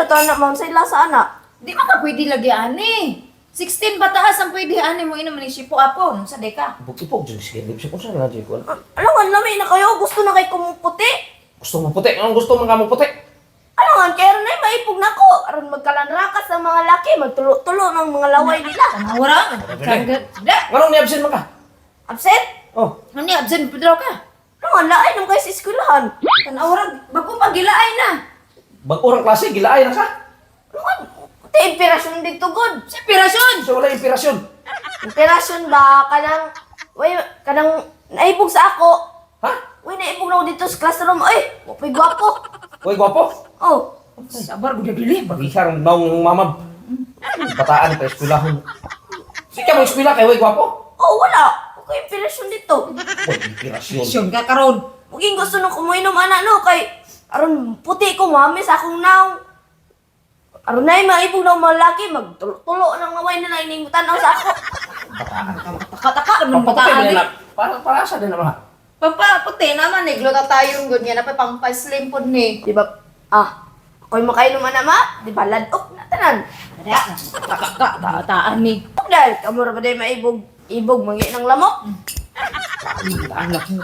na to anak, ma'am. Sa ila sa anak. Di man ka pwede lagi ani. 16 pataas ang pwede ani mo inom ni sipo apon sa deka. Ipog-ipog dyan siya. Hindi siya kung saan na dyan ko. Alangan namin na kayo. Gusto na kay kumuputi. Gusto mo puti? Anong gusto mo nga mo puti? Alangan, kaya rin ay maipog na ko. Aron magkalanrakas ng mga laki. Magtulo-tulo ng mga laway nila. Tanawara. Da. Anong ni-absent mo ka? Absent? Oh. Ano ni absent pudraw ka? Alangan, laay nang kayo sa eskwelahan. Tanawara. Bagong pagilaay na. Bag-urang klase, gilaay na ka. Alangan, puti inspirasyon dito, God. Sa pirasyon. So wala inspirasyon. Inspirasyon ba? Kanang naibog sa ako. Ha? Uy, naibog na ako dito sa classroom. Ay, wapay gwapo. Uy, gwapo. Oh, Sabar gud dili. Bagihar naong mamam. Bataan pa eskwelahan. Sige mo eskwela kay uy, gwapo. oh, wala. Okay, inspirasyon dito. Uy, inspirasyon. Pirasyon ka karon. Muging gusto nung kumuinom anak no kay aron puti ko mami sa akong naong. Aron na maibog na malaki magtulo ng ngaway nila ining tanaw sa ako. Taka-taka anong Pampaputi bataan din ni? na. Para sa din naman. Pampaputi naman eh. Glota tayong good nga na pa pampaslim pod ni. Di ba? Ako'y makainom anak ma, di ba ladok na tanan. Ada. Taka-taka tataan ni. Dahil kamura ba day maibog ibog mangi ng lamok. Ang laki.